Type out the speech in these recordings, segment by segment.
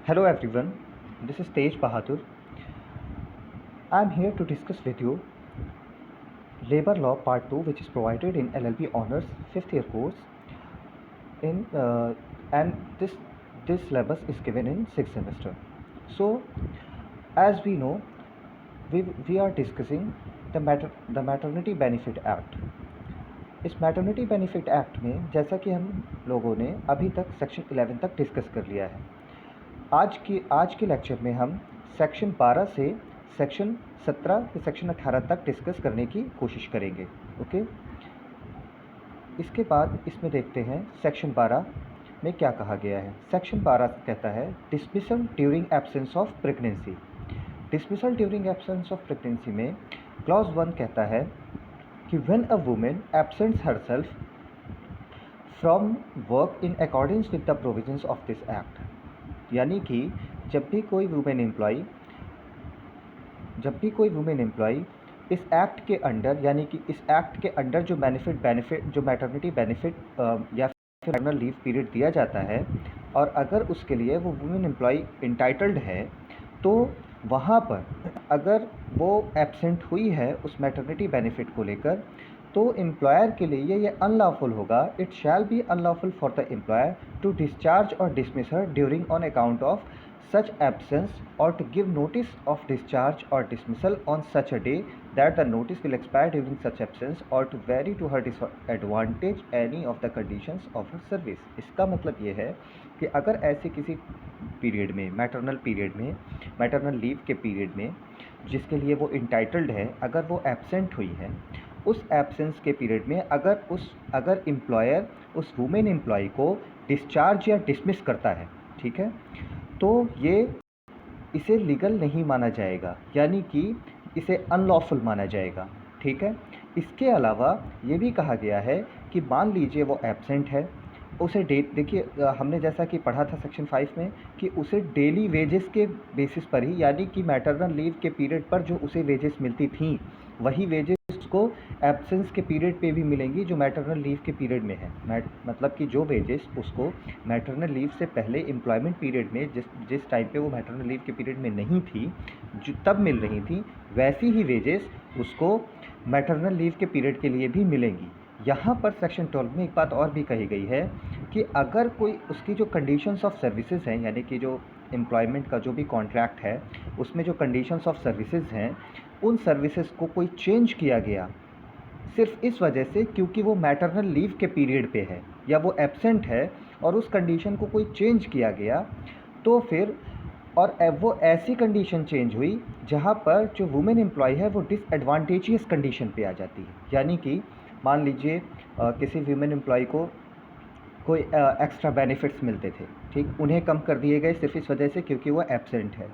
Hello everyone, this is Tej Bahadur. I am here to discuss with you Labor Law Part 2, which is provided in LLB Honors 5th year course in and this syllabus is given in 6th semester. So as we know, we are discussing the Maternity Benefit Act. इस maternity benefit act में जैसा कि हम लोगों ने अभी तक section 11 तक डिस्कस कर लिया है। आज के लेक्चर में हम सेक्शन 12 से सेक्शन 17 से सेक्शन 18 तक डिस्कस करने की कोशिश करेंगे। ओके, इसके बाद इसमें देखते हैं सेक्शन 12 में क्या कहा गया है। सेक्शन 12 कहता है dismissal during absence of pregnancy. Dismissal during absence of pregnancy में क्लॉज 1 कहता है कि when a woman absents herself from work in accordance with the provisions of this act, यानी कि जब भी कोई वुमेन एम्प्लॉय इस एक्ट के अंडर, यानी कि इस एक्ट के अंडर जो जो मैटरनिटी बेनिफिट या फिर मैटरनल लीव पीरियड दिया जाता है, और अगर उसके लिए वो वुमेन एम्प्लॉय इंटाइटल्ड है, तो वहाँ पर अगर वो एब्सेंट हुई है उस मैटरनिटी बेनिफिट को लेकर, तो एम्प्लॉयर के लिए ये अनलॉफुल होगा। It shall be unlawful for the employer to discharge or dismiss her during on account of such absence or to give notice of discharge or dismissal on such a day that the notice will expire during such absence or to vary to her disadvantage any of the conditions of her service। इसका मतलब ये है कि अगर ऐसे किसी period में, maternal leave के पीरियड में जिसके लिए वो इंटाइटल्ड है, अगर वो एब्सेंट हुई है, उस एब्सेंस के पीरियड में अगर एम्प्लॉयर उस वुमेन एम्प्लॉय को डिस्चार्ज या डिसमिस करता है, ठीक है, तो ये इसे लीगल नहीं माना जाएगा, यानी कि इसे अनलॉफुल माना जाएगा। ठीक है, इसके अलावा ये भी कहा गया है कि मान लीजिए वो एब्सेंट है, उसे देखिए हमने जैसा कि पढ़ा था सेक्शन 5 में कि उसे डेली वेजेस के बेसिस पर ही, यानी कि मैटरनल लीव के पीरियड पर जो उसे वेजेस मिलती थी, वही वेजेस उसको एब्सेंस के पीरियड पे भी मिलेंगी जो मैटरनल लीव के पीरियड में है। मतलब कि जो वेजेस उसको मैटरनल लीव से पहले एम्प्लॉयमेंट पीरियड में जिस टाइम पे वो मैटरनल लीव के पीरियड में नहीं थी, जो तब मिल रही थी, वैसी ही वेजेस उसको मैटरनल लीव के पीरियड के लिए भी मिलेंगी। यहाँ पर सेक्शन 12 में एक बात और भी कही गई है कि अगर कोई उसकी जो कंडीशंस ऑफ सर्विसेज हैं, यानी कि जो एम्प्लॉयमेंट का जो भी कॉन्ट्रैक्ट है उसमें जो कंडीशंस ऑफ सर्विसेज हैं, उन सर्विसेज को कोई चेंज किया गया सिर्फ इस वजह से क्योंकि वो मैटरनल लीव के पीरियड पे है या वो एब्सेंट है, और उस कंडीशन को कोई चेंज किया गया, तो फिर और वो ऐसी कंडीशन चेंज हुई जहाँ पर जो वुमेन एम्प्लॉय है वो डिसएडवांटेजियस कंडीशन पे आ जाती है। यानी कि मान लीजिए किसी वुमेन एम्प्लॉय को कोई एक्स्ट्रा बेनिफिट्स मिलते थे, ठीक, उन्हें कम कर दिए गए सिर्फ इस वजह से क्योंकि वो एब्सेंट है,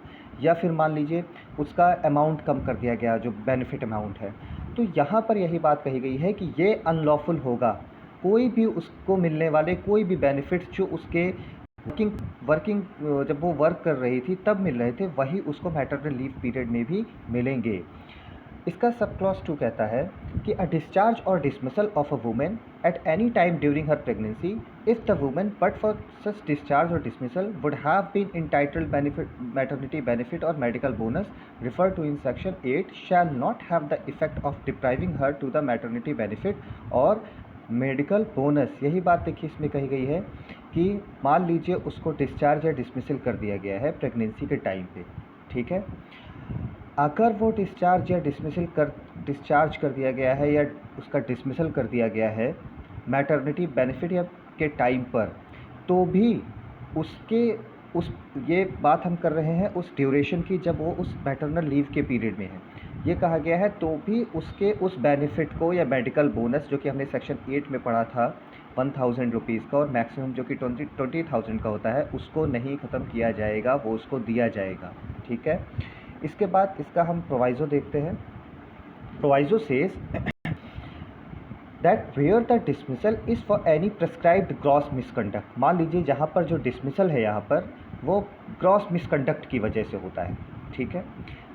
या फिर मान लीजिए उसका अमाउंट कम कर दिया गया, जो बेनिफिट अमाउंट है। तो यहाँ पर यही बात कही गई है कि ये अनलॉफुल होगा। कोई भी उसको मिलने वाले कोई भी बेनिफिट्स जो उसके वर्किंग जब वो वर्क कर रही थी तब मिल रहे थे, वही उसको मैटरनल लीव पीरियड में भी मिलेंगे। इसका सब क्लॉज 2 कहता है कि a discharge or dismissal of a woman at any time during her pregnancy if the woman but for such discharge or dismissal would have been entitled maternity benefit और medical bonus refer to in section 8 shall not have the effect of depriving her to the maternity benefit और medical bonus. यही बात देखिए इसमें कही गई है कि मान लीजिए उसको डिस्चार्ज या डिसमिसल कर दिया गया है प्रेगनेंसी के टाइम पे, ठीक है, अगर वो डिस्चार्ज कर दिया गया है या उसका डिसमिसल कर दिया गया है मैटरनिटी बेनिफिट या के टाइम पर, तो भी ये बात हम कर रहे हैं उस ड्यूरेशन की जब वो उस मैटरनल लीव के पीरियड में है, ये कहा गया है, तो भी उसके उस बेनिफिट को या मेडिकल बोनस जो कि हमने सेक्शन 8 में पढ़ा था 1000 रुपीज़ का और मैक्सिमम जो कि 20,000 का होता है, उसको नहीं ख़त्म किया जाएगा, वो उसको दिया जाएगा। ठीक है, इसके बाद इसका हम प्रोवाइज़ो देखते हैं। Proviso says that where the dismissal is for any prescribed gross misconduct. मान लीजिए जहाँ पर जो डिसमिसल है यहाँ पर वो ग्रॉस मिसकंडक्ट की वजह से होता है, ठीक है,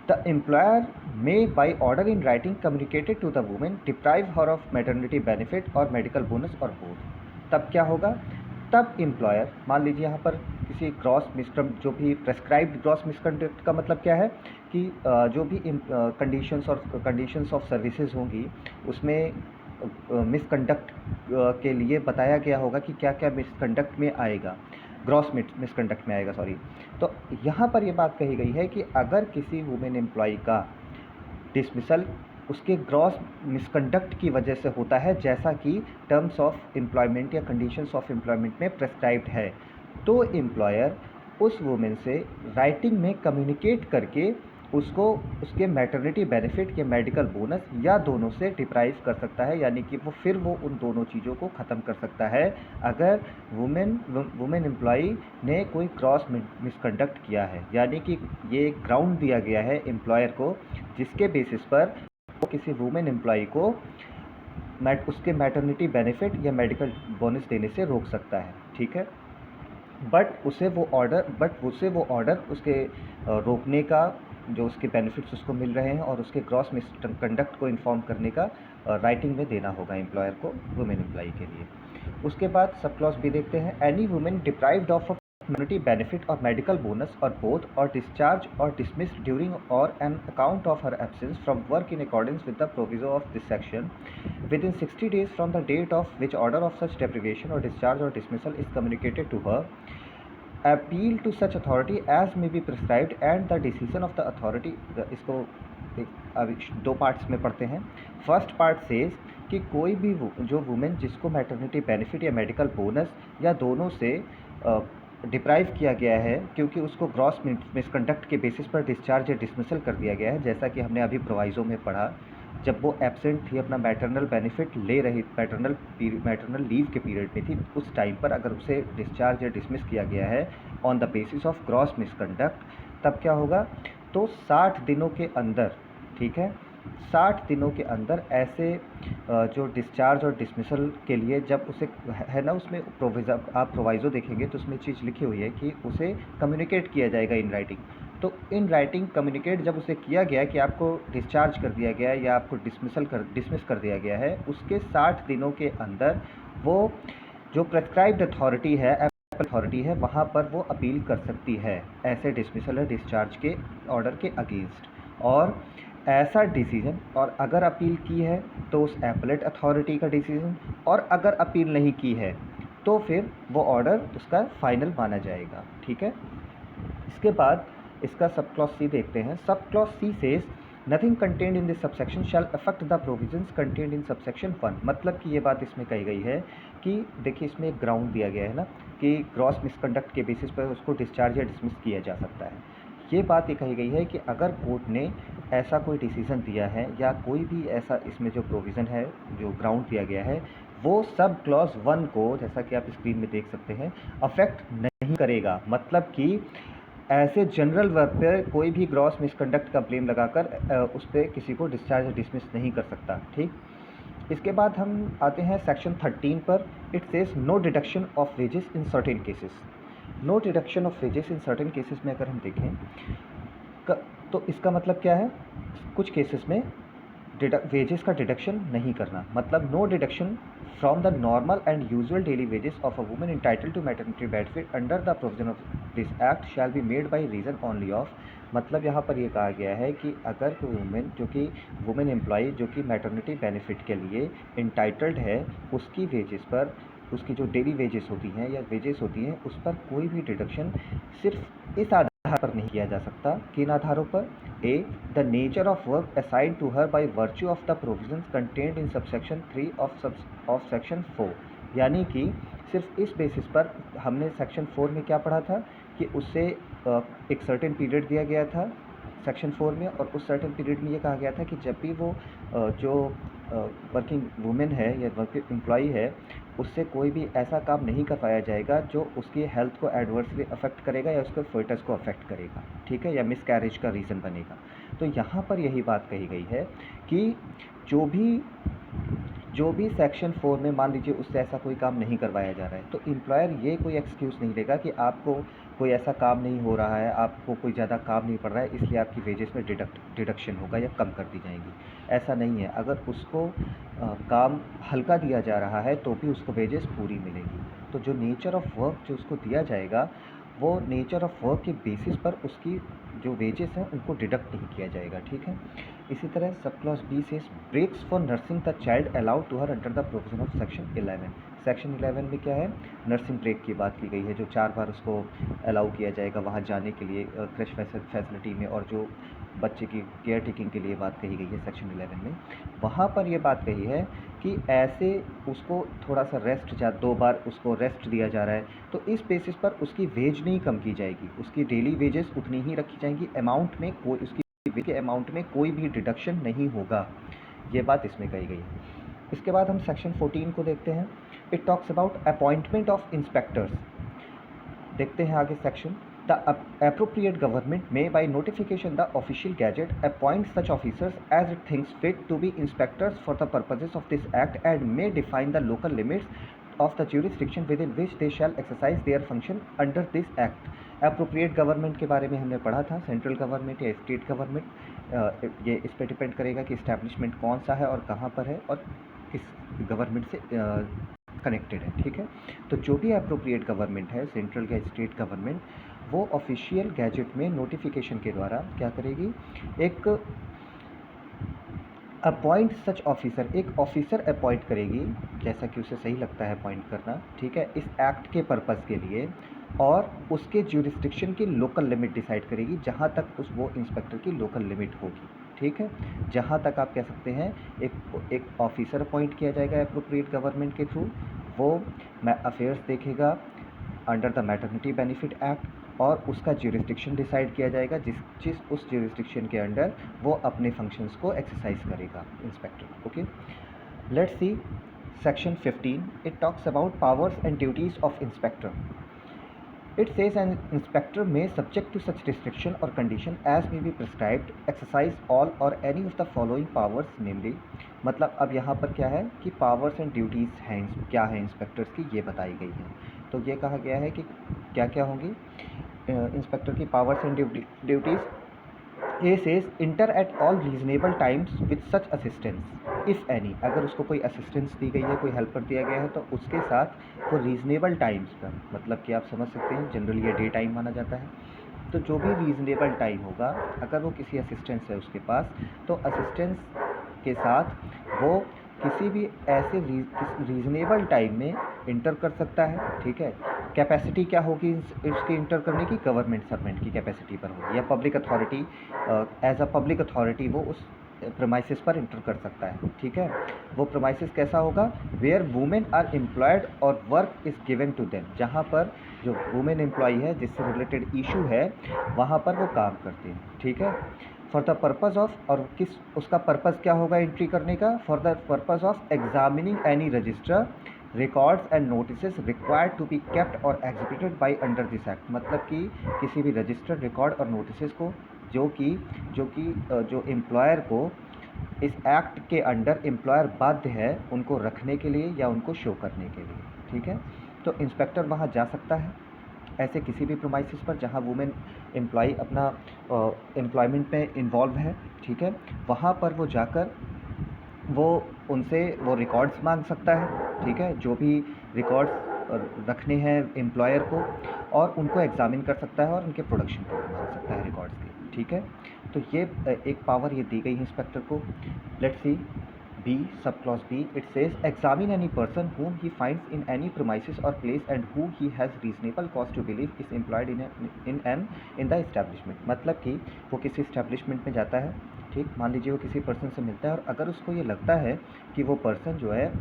the employer may by order in writing communicated to the women deprive her of maternity benefit और मेडिकल बोनस और बोथ। तब क्या होगा, तब एम्प्लॉयर, मान लीजिए यहाँ पर किसी ग्रॉस मिसकंडक्ट, जो भी प्रेस्क्राइब्ड ग्रॉस मिसकंडक्ट का मतलब क्या है कि जो भी कंडीशंस ऑफ सर्विसेज होंगी उसमें मिसकंडक्ट के लिए बताया गया होगा कि क्या क्या मिसकंडक्ट में आएगा, ग्रॉस मिसकंडक्ट में आएगा, सॉरी। तो यहाँ पर ये बात कही गई है कि अगर किसी वुमेन एम्प्लॉय का डिसमिसल उसके ग्रॉस मिसकंडक्ट की वजह से होता है, जैसा कि टर्म्स ऑफ एम्प्लॉयमेंट या कंडीशंस ऑफ एम्प्लॉयमेंट में प्रेस्क्राइब्ड है, तो एम्प्लॉयर उस वुमेन से राइटिंग में कम्युनिकेट करके उसको उसके मैटरनिटी बेनिफिट या मेडिकल बोनस या दोनों से डिप्राइव कर सकता है, यानी कि वो उन दोनों चीज़ों को ख़त्म कर सकता है अगर वुमेन एम्प्लॉई ने कोई क्रॉस मिसकंडक्ट किया है। यानी कि ये ग्राउंड दिया गया है एम्प्लॉयर को जिसके बेसिस पर वो किसी वुमेन एम्प्लॉई को उसके मैटरनिटी बेनिफिट या मेडिकल बोनस देने से रोक सकता है, ठीक है। बट उसे वो ऑर्डर उसके रोकने का, जो उसके बेनिफिट्स उसको मिल रहे हैं और उसके ग्रॉस मिसकंडक्ट को इन्फॉर्म करने का राइटिंग में देना होगा एम्प्लॉयर को वुमेन एम्प्लॉई के लिए। उसके बाद सब क्लॉज बी देखते हैं। Any women deprived of community benefit or medical bonus or both, or discharged or dismissed during or an account of her absence from work in accordance with the proviso of this section within 60 days from the date of which order of such deprivation or discharge or dismissal is communicated to her, appeal to such authority as may be prescribed and the decision of the authority। इसको अभी दो parts में पढ़ते हैं। First part says कि कोई भी जो वुमेन जिसको मैटरनिटी बेनिफिट या मेडिकल बोनस या दोनों से डिप्राइव किया गया है क्योंकि उसको ग्रॉस मिसकंडक्ट के बेसिस पर डिस्चार्ज या डिसमिसल कर दिया गया है, जैसा कि हमने अभी प्रोवाइज़ो में पढ़ा, जब वो एब्सेंट थी, अपना मैटरनल बेनिफिट ले रही, मैटरनल लीव के पीरियड में थी, उस टाइम पर अगर उसे डिस्चार्ज या डिसमिस किया गया है on the basis of gross misconduct, तब क्या होगा, तो 60 दिनों के अंदर, ठीक है, 60 दिनों के अंदर ऐसे जो डिस्चार्ज और डिसमिसल के लिए जब उसे है ना, उसमें आप प्रोवाइज़ो देखेंगे तो उसमें चीज़ लिखी हुई है कि उसे कम्युनिकेट किया जाएगा इन राइटिंग। तो इन राइटिंग कम्युनिकेट जब उसे किया गया कि आपको डिस्चार्ज कर दिया गया है या आपको डिसमिस कर दिया गया है, उसके 60 दिनों के अंदर वो जो प्रेस्क्राइब्ड अथॉरिटी है वहाँ पर वो अपील कर सकती है ऐसे डिसमिसल या डिस्चार्ज के ऑर्डर के अगेंस्ट। और ऐसा डिसीजन, और अगर अपील की है तो उस एपेलेट अथॉरिटी का डिसीजन, और अगर अपील नहीं की है तो फिर वो ऑर्डर उसका फाइनल माना जाएगा, ठीक है। इसके बाद इसका सब क्लॉज सी देखते हैं। Sub clause C says nothing contained in this subsection shall affect the provisions contained in subsection 1। मतलब कि ये बात इसमें कही गई है कि देखिए इसमें एक ग्राउंड दिया गया है ना कि ग्रॉस मिसकंडक्ट के बेसिस पर उसको डिस्चार्ज या डिसमिस किया जा सकता है। ये बात ये कही गई है कि अगर कोर्ट ने ऐसा कोई डिसीज़न दिया है या कोई भी ऐसा इसमें जो प्रोविज़न है, जो ग्राउंड दिया गया है, वो सब क्लॉज 1 को, जैसा कि आप स्क्रीन में देख सकते हैं, अफेक्ट नहीं करेगा। मतलब कि ऐसे जनरल वर्क पर कोई भी ग्रॉस मिसकंडक्ट का ब्लेम लगाकर उस पर किसी को डिस्चार्ज या डिसमिस नहीं कर सकता, ठीक। इसके बाद हम आते हैं सेक्शन 13 पर। It says no deduction of wages in certain cases. No deduction of wages in certain cases में अगर हम देखें तो इसका मतलब क्या है, कुछ केसेस में वेजेस का डिडक्शन नहीं करना, मतलब no deduction from the normal and usual daily wages of a woman entitled to maternity benefit under the provision of this act shall be made by reason only of. मतलब यहाँ पर ये कहा गया है कि अगर कोई वुमेन, जो कि वुमेन एम्प्लॉई जो कि मैटरनिटी बेनिफिट के लिए इंटाइटल्ड है, उसकी वेजेस पर, उसकी जो डेली वेजेस होती हैं या वेजेस होती हैं, उस पर कोई भी डिडक्शन सिर्फ इस आधार पर नहीं किया जा सकता। किन आधारों पर? A, the nature of work assigned to her by virtue of the provisions contained in subsection 3 of section 4। यानी कि सिर्फ इस बेसिस पर, हमने सेक्शन 4 में क्या पढ़ा था कि उससे एक सर्टेन पीरियड दिया गया था सेक्शन 4 में, और उस सर्टेन पीरियड में ये कहा गया था कि जब भी वो जो वर्किंग वुमेन है या वर्किंग एम्प्लॉई है, उससे कोई भी ऐसा काम नहीं करवाया जाएगा जो उसकी हेल्थ को एडवर्सली अफेक्ट करेगा या उसके फोइटस को अफेक्ट करेगा, ठीक है, या मिसकैरेज का रीज़न बनेगा। तो यहाँ पर यही बात कही गई है कि जो भी सेक्शन 4 में मान लीजिए उससे ऐसा कोई काम नहीं करवाया जा रहा है, तो एम्प्लॉयर ये कोई एक्सक्यूज़ नहीं देगा कि आपको कोई ऐसा काम नहीं हो रहा है, आपको कोई ज़्यादा काम नहीं पड़ रहा है, इसलिए आपकी वेजेस में डिडक्शन होगा या कम कर दी जाएंगी। ऐसा नहीं है। अगर उसको काम हल्का दिया जा रहा है तो भी उसको वेजेस पूरी मिलेगी। तो जो नेचर ऑफ वर्क जो उसको दिया जाएगा, वो नेचर ऑफ वर्क के बेसिस पर उसकी जो वेजेस हैं उनको डिडक्ट नहीं किया जाएगा, ठीक है। इसी तरह सब क्लॉज बी से breaks for nursing the child allowed to her under the provision of section 11। Section 11 में क्या है, नर्सिंग ब्रेक की बात की गई है, जो 4 बार उसको अलाउ किया जाएगा वहाँ जाने के लिए क्रश फैसिलिटी में, और जो बच्चे की केयर टेकिंग के लिए बात कही गई है सेक्शन 11 में, वहाँ पर ये बात कही है कि ऐसे उसको थोड़ा सा रेस्ट 2 बार उसको रेस्ट दिया जा रहा है, तो इस बेसिस पर उसकी वेज नहीं कम की जाएगी, उसकी डेली वेजेस उतनी ही रखी जाएंगी, अमाउंट में कोई उसकी के अमाउंट में कोई भी डिडक्शन नहीं होगा, ये बात इसमें कही गई है। इसके बाद हम सेक्शन 14 को देखते हैं। It talks about appointment of inspectors. देखते हैं आगे section. The appropriate government may by notification the official gazette appoint such officers as it thinks fit to be inspectors for the purposes of this act and may define the local limits of the jurisdiction within which they shall exercise their function under this act। appropriate government के बारे में हमने पढ़ा था, central government या state government, ये इस पर डिपेंड करेगा कि इस्टेब्लिशमेंट कौन सा है और कहाँ पर है और किस गवर्नमेंट से कनेक्टेड है, ठीक है। तो जो भी अप्रोप्रिएट गवर्नमेंट है, सेंट्रल या स्टेट गवर्नमेंट, वो ऑफिशियल गैजेट में नोटिफिकेशन के द्वारा क्या करेगी, एक अपॉइंट सच ऑफिसर, एक ऑफिसर अपॉइंट करेगी, जैसा कि उसे सही लगता है अपॉइंट करना, ठीक है, इस एक्ट के पर्पस के लिए, और उसके ज्यूरिस्डिक्शन की लोकल लिमिट डिसाइड करेगी, जहाँ तक वो इंस्पेक्टर की लोकल लिमिट होगी, ठीक है। जहाँ तक आप कह सकते हैं एक ऑफिसर अपॉइंट किया जाएगा एप्रोप्रिएट गवर्नमेंट के थ्रू, वो अफेयर्स देखेगा under the maternity benefit act, और उसका ज्यूरिस्डिक्शन डिसाइड किया जाएगा जिस उस ज्यूरिस्डिक्शन के अंडर वो अपने फंक्शंस को एक्सरसाइज करेगा inspector. Okay, let's see section 15। It talks about powers and duties of inspector. It says an inspector may, subject to such restriction or condition as may be prescribed, exercise all or any of the following powers, namely, मतलब अब यहाँ पर क्या है कि powers and duties हैं, क्या है इंस्पेक्टर्स की, ये बताई गई है। तो ये कहा गया है कि क्या क्या होंगी इंस्पेक्टर की powers and duties. A says inter at all reasonable times with such assistance if any. अगर उसको कोई असिस्टेंस दी गई है, कोई हेल्पर दिया गया है, तो उसके साथ वो रीजनेबल टाइम्स पर, मतलब कि आप समझ सकते हैं जनरली ये डे टाइम माना जाता है, तो जो भी रीजनेबल टाइम होगा, अगर वो किसी असिस्टेंस है उसके पास, तो असिस्टेंस के साथ वो किसी भी ऐसे रीजनेबल टाइम में इंटर कर सकता है, ठीक है। कैपेसिटी क्या होगी इसके इंटर करने की, गवर्नमेंट सर्वेंट की कैपेसिटी पर होगी, या public authority, as a public authority वो उस प्रमाइसिस पर इंटर कर सकता है, ठीक है। वो प्रमाइसिस कैसा होगा, वेयर वुमेन आर एम्प्लॉयड और work is given to them, जहाँ पर जो वुमेन एम्प्लॉई है जिससे रिलेटेड इशू है वहाँ पर वो काम करते हैं, ठीक है। फॉर द पर्पज़ ऑफ, और किस उसका पर्पज़ क्या होगा एंट्री करने का, for the purpose of examining any register records and notices required to be kept or executed by under this act. मतलब कि किसी भी रजिस्टर्ड रिकॉर्ड और नोटिसेस को जो एम्प्लॉयर को इस एक्ट के अंडर एम्प्लॉयर बाध्य है उनको रखने के लिए या उनको शो करने के लिए, ठीक है। तो इंस्पेक्टर वहाँ जा सकता है ऐसे किसी भी प्रोमाइसिस पर जहाँ वुमेन एम्प्लॉई अपना एम्प्लॉयमेंट में इन्वॉल्व है, ठीक है। वहाँ पर वो जाकर वो उनसे वो रिकॉर्ड्स मांग सकता है, ठीक है, जो भी रिकॉर्ड्स रखने हैं एम्प्लॉयर को, और उनको एग्जामिन कर सकता है और उनके प्रोडक्शन को मांग सकता है रिकॉर्ड्स के, ठीक है। तो ये एक पावर ये दी गई है इंस्पेक्टर को। Let's see B, sub clause B. It says examine any person whom he finds in any premises or place and who he has reasonable cause to believe is employed in the establishment। मतलब कि वो किसी establishment में जाता है, ठीक, मान लीजिए वो किसी पर्सन से मिलता है और अगर उसको ये लगता है कि वो पर्सन जो है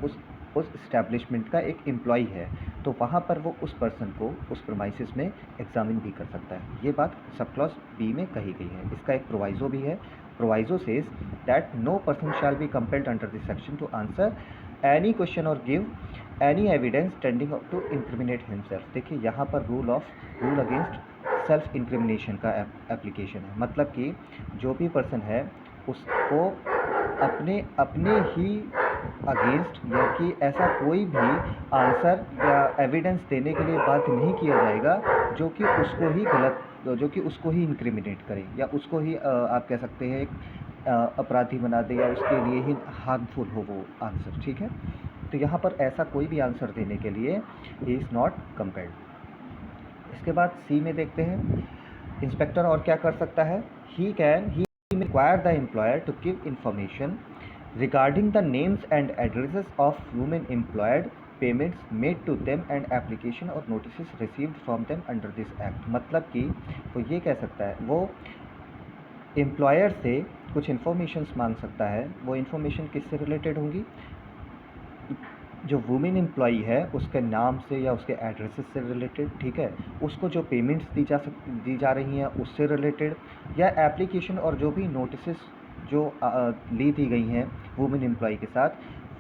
उस इस्टेब्लिशमेंट का एक एम्प्लॉई है, तो वहाँ पर वो उस पर्सन को उस प्रमाइसिस में एग्जामिन भी कर सकता है। ये बात सब क्लॉज बी में कही गई है। इसका एक प्रोवाइजो भी है। Proviso says that no person shall be compelled under this section to answer any question or give any evidence tending to incriminate himself. देखिए यहाँ पर रूल अगेंस्ट सेल्फ इंक्रिमिनेशन का एप्लीकेशन है। मतलब कि जो भी पर्सन है उसको अपने ही अगेंस्ट या कि ऐसा कोई भी आंसर या एविडेंस देने के लिए बाध्य नहीं किया जाएगा जो कि उसको ही इंक्रिमिनेट करे या उसको ही आप कह सकते हैं एक अपराधी बना दे या उसके लिए ही हार्मफुल हो वो आंसर, ठीक है। तो यहाँ पर ऐसा कोई भी आंसर देने के लिए ही इज़ नॉट कंपेल्ड। इसके बाद सी में देखते हैं, इंस्पेक्टर और क्या कर सकता है, he require the employer to give information regarding the names and addresses of women employed, payments made to them and application or notices received from them under this act। मतलब कि वो ये कह सकता है, वो एम्प्लॉयर से कुछ इन्फॉर्मेशंस मांग सकता है। वो इन्फॉर्मेशन किससे रिलेटेड होंगी, जो वुमेन एम्प्लॉई है उसके नाम से या उसके एड्रेसेस से रिलेटेड, ठीक है, उसको जो पेमेंट्स दी जा रही हैं उससे रिलेटेड, या एप्लीकेशन और जो भी नोटिसेस जो ली दी गई हैं वुमेन एम्प्लॉई के साथ,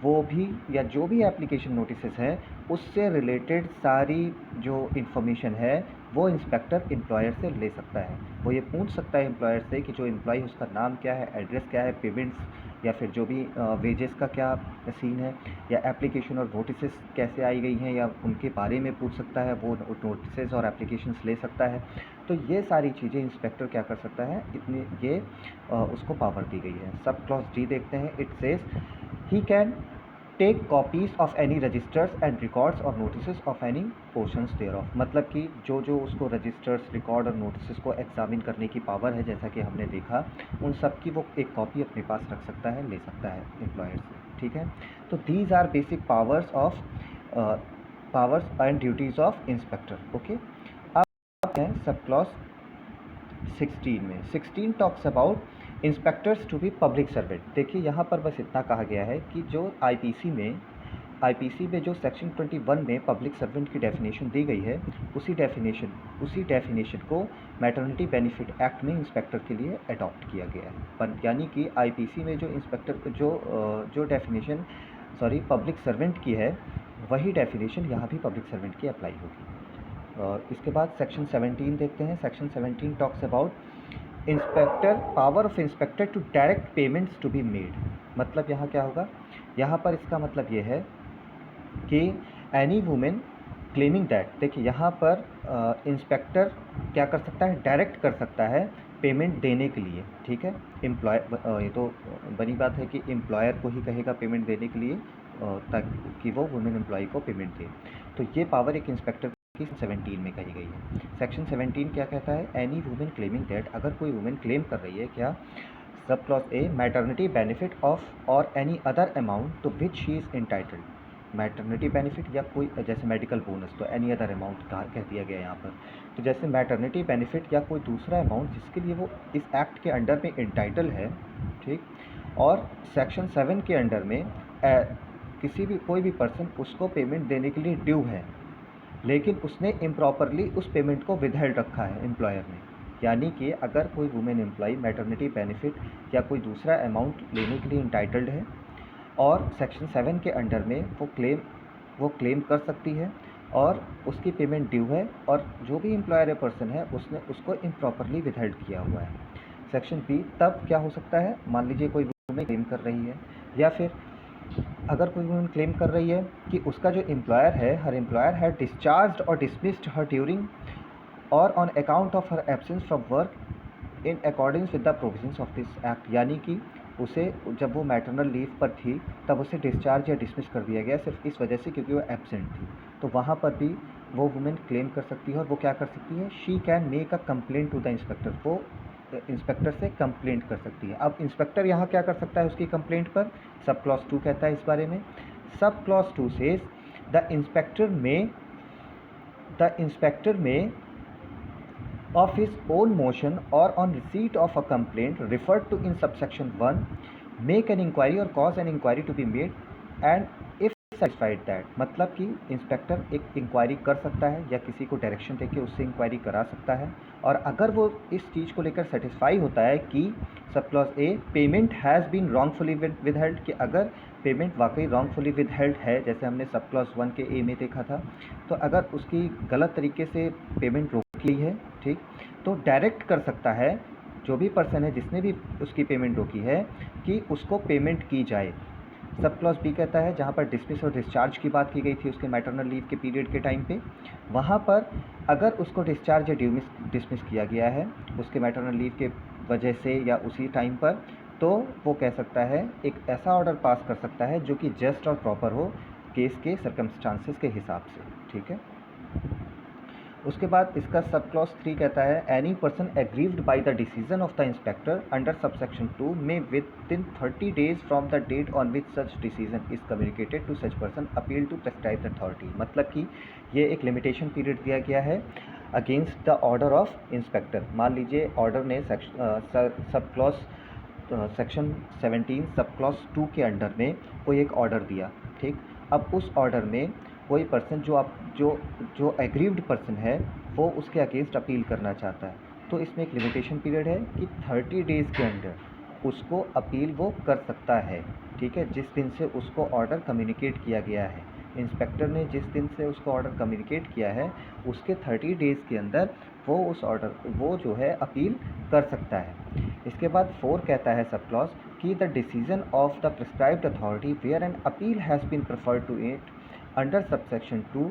वो भी, या जो भी एप्लीकेशन नोटिसेस हैं उससे रिलेटेड सारी जो इन्फॉर्मेशन है वो इंस्पेक्टर एम्प्लॉयर से ले सकता है। वो ये पूछ सकता है एम्प्लॉयर से कि जो एम्प्लॉई उसका नाम क्या है, एड्रेस क्या है, पेमेंट्स या फिर जो भी वेजेस का क्या सीन है, या एप्लीकेशन और नोटिसेस कैसे आई गई हैं, या उनके बारे में पूछ सकता है, वो नोटिसेस और एप्लीकेशंस ले सकता है। तो ये सारी चीज़ें इंस्पेक्टर क्या कर सकता है, इतनी ये उसको पावर दी गई है। सब क्लॉज डी देखते हैं, it says he can take copies of any registers and records or notice of any portions thereof. मतलब कि जो जो उसको रजिस्टर्स, रिकॉर्ड और नोटिस को एग्जामिन करने की पावर है, जैसा कि हमने देखा, उन सब की वो एक कॉपी अपने पास रख सकता है, ले सकता है एम्प्लॉयर से, ठीक है। तो these are basic powers and duties of inspector. Okay, अब हैं सब क्लॉज 16 में। 16 talks about inspectors to be public servant. देखिए यहाँ पर बस इतना कहा गया है कि जो आईपीसी में जो सेक्शन 21 में पब्लिक सर्वेंट की डेफिनेशन दी गई है, उसी डेफिनेशन को मैटरनिटी बेनिफिट एक्ट में इंस्पेक्टर के लिए अडॉप्ट किया गया है। पर यानी कि आईपीसी में जो इंस्पेक्टर जो डेफिनेशन पब्लिक सर्वेंट की है, वही डेफिनेशन यहाँ भी पब्लिक सर्वेंट की अप्लाई होगी। और इसके बाद सेक्शन 17 देखते हैं। Section 17 talks about power of inspector to direct payments to be made. मतलब यहाँ क्या होगा, यहाँ पर इसका मतलब ये है कि एनी वुमेन क्लेमिंग दैट, देखिए यहाँ पर इंस्पेक्टर क्या कर सकता है, डायरेक्ट कर सकता है पेमेंट देने के लिए, ठीक है। ये तो बनी बात है कि एम्प्लॉयर को ही कहेगा पेमेंट देने के लिए ताकि वो वुमेन एम्प्लॉय को पेमेंट दे। तो ये पावर एक इंस्पेक्टर की 17 में कही गई है। सेक्शन 17 क्या कहता है, एनी वुमेन क्लेमिंग दैट, अगर कोई वुमेन क्लेम कर रही है क्या, sub clause A, maternity benefit of or any other amount to which she is entitled. Maternity benefit या कोई जैसे मेडिकल बोनस, तो एनी अदर अमाउंट कह दिया गया यहाँ पर। तो जैसे मैटरनिटी बेनिफिट या कोई दूसरा अमाउंट जिसके लिए वो इस एक्ट के अंडर में इंटाइटल है, ठीक। और सेक्शन 7 के अंडर में कोई भी पर्सन उसको पेमेंट देने के लिए ड्यू है, लेकिन उसने इम्प्रॉपरली उस पेमेंट को विदहेल्ड रखा है एम्प्लॉयर ने। यानी कि अगर कोई वुमेन एम्प्लॉय मैटरनिटी बेनिफिट या कोई दूसरा अमाउंट लेने के लिए इंटाइटल्ड है और सेक्शन 7 के अंडर में वो क्लेम कर सकती है और उसकी पेमेंट ड्यू है, और जो भी एम्प्लॉयर पर्सन है उसने उसको इम्प्रॉपरली विदहेल्ड किया हुआ है। सेक्शन बी, तब क्या हो सकता है, मान लीजिए कोई वुमेन क्लेम कर रही है, या फिर अगर कोई वुमेन क्लेम कर रही है कि उसका जो एम्प्लॉयर है, हर एम्प्लॉयर है डिस्चार्ज्ड और डिसमिस्ड हर ड्यूरिंग और on account of her absence from work in according with the provisions of this act. यानी कि उसे जब वो मैटरनल लीव पर थी तब उसे डिस्चार्ज या डिसमिस कर दिया गया सिर्फ इस वजह से क्योंकि वो एब्सेंट थी। तो वहाँ पर भी वो वुमेन क्लेम कर सकती है, और वो क्या कर सकती है, she can make a complaint to the inspector. वो इंस्पेक्टर से कंप्लेंट कर सकती है। अब इंस्पेक्टर यहाँ क्या कर सकता है उसकी कंप्लेंट पर, सब क्लॉज 2 कहता है इस बारे में। Sub clause 2 says the inspector में of his own motion or on receipt of a complaint referred to in subsection 1 make an inquiry or cause an inquiry to be made and if satisfied that, मतलब कि inspector एक inquiry कर सकता है या किसी को डायरेक्शन देके उससे इंक्वायरी करा सकता है, और अगर वो इस चीज़ को लेकर सेटिस्फाई होता है कि sub clause A payment has been wrongfully withheld, कि अगर पेमेंट वाकई रॉन्गफुली विदहेल्ड है, जैसे हमने सब क्लॉज 1 के ए में देखा था, तो अगर उसकी गलत तरीके से पेमेंट रोकी है, ठीक, तो डायरेक्ट कर सकता है जो भी पर्सन है जिसने भी उसकी पेमेंट रोकी है कि उसको पेमेंट की जाए। सब क्लॉज बी कहता है, जहाँ पर डिसमिस और डिस्चार्ज की बात की गई थी उसके मैटरनल लीव के पीरियड के टाइम पे, वहाँ पर अगर उसको डिस्चार्ज या डिसमिस किया गया है उसके मैटरनल लीव के वजह से या उसी टाइम पर, तो वो कह सकता है, एक ऐसा ऑर्डर पास कर सकता है जो कि जस्ट और प्रॉपर हो, केस के सर्कमस्टांसेस के हिसाब से, ठीक है। उसके बाद इसका सब क्लॉज 3 कहता है any person aggrieved by the decision of the inspector under subsection 2 में within 30 days from the date on which such decision is communicated to such person appeal to prescribed authority. मतलब कि ये एक limitation period दिया गया है against the order of inspector. मान लीजिए ऑर्डर ने sub clause section 17 sub clause 2 के अंडर में कोई एक ऑर्डर दिया, ठीक। अब उस ऑर्डर में कोई पर्सन जो एग्रीव्ड पर्सन है वो उसके अगेंस्ट अपील करना चाहता है, तो इसमें एक लिमिटेशन पीरियड है कि 30 डेज़ के अंदर उसको अपील वो कर सकता है, ठीक है। जिस दिन से उसको ऑर्डर कम्युनिकेट किया गया है, इंस्पेक्टर ने जिस दिन से उसको ऑर्डर कम्युनिकेट किया है उसके 30 डेज़ के अंदर वो जो है अपील कर सकता है। इसके बाद 4 कहता है सब क्लॉज कि the decision of the prescribed authority where an appeal has been preferred to it under subsection 2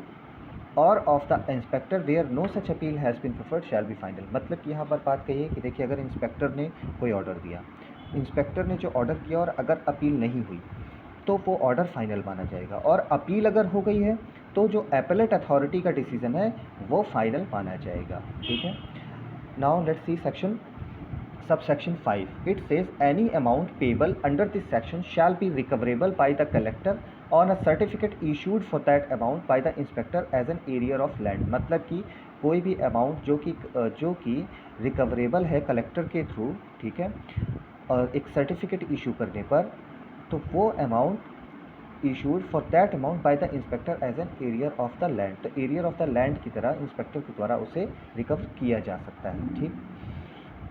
और of the inspector where no such appeal has been preferred shall be final. मतलब कि यहाँ पर बात कही है कि देखिए अगर इंस्पेक्टर ने कोई ऑर्डर दिया, इंस्पेक्टर ने जो ऑर्डर किया और अगर अपील नहीं हुई तो वो ऑर्डर फाइनल माना जाएगा, और अपील अगर हो गई है तो जो एपेलेट अथॉरिटी का डिसीजन है वो फाइनल माना जाएगा, ठीक है। Now let's see section subsection 5. It says any amount payable under this section shall be recoverable by the collector on a certificate issued for that amount by the inspector as an area of land। मतलब कि कोई भी amount जो कि recoverable है collector के through, ठीक है, और एक सर्टिफिकेट इशू करने पर, तो वो amount issued for that amount by the inspector as an arrear of the land, तो एरियर ऑफ द लैंड की तरह इंस्पेक्टर के द्वारा उसे रिकवर किया जा सकता है, ठीक।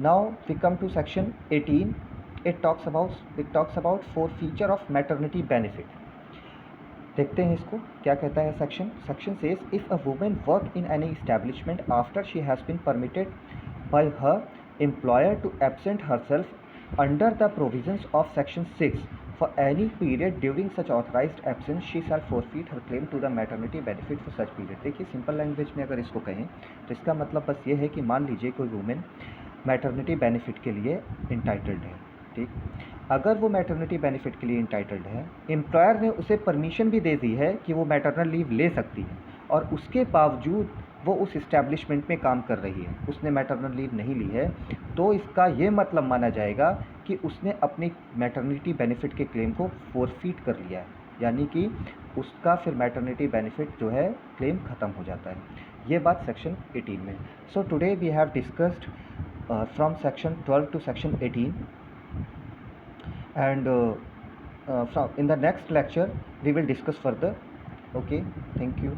Now we come to section 18. It talks about 4 feature of maternity benefit. देखते हैं इसको क्या कहता है section says if a woman work in any establishment after she has been permitted by her employer to absent herself under the provisions of section 6 for any period during such authorized absence she shall forfeit her claim to the maternity benefit for such period। देखिए simple language में अगर इसको कहें तो इसका मतलब बस ये है कि मान लीजिए कोई वुमेन मैटरनिटी बेनिफिट के लिए इंटाइटल्ड है, ठीक। अगर वो मैटरनिटी बेनिफिट के लिए इंटाइटल्ड है, एम्प्लॉयर ने उसे परमिशन भी दे दी है कि वो मैटरनल लीव ले सकती है, और उसके बावजूद वो उस इस्टेब्लिशमेंट में काम कर रही है, उसने मैटरनल लीव नहीं ली है, तो इसका ये मतलब माना जाएगा कि उसने अपनी मैटरनिटी बेनिफिट के क्लेम को फोरफीट कर लिया है, यानी कि उसका फिर मैटरनिटी बेनिफिट जो है क्लेम ख़त्म हो जाता है। ये बात सेक्शन 18 में। So today we have discussed from section 12 to section 18, and in the next lecture we will discuss further. Okay, thank you.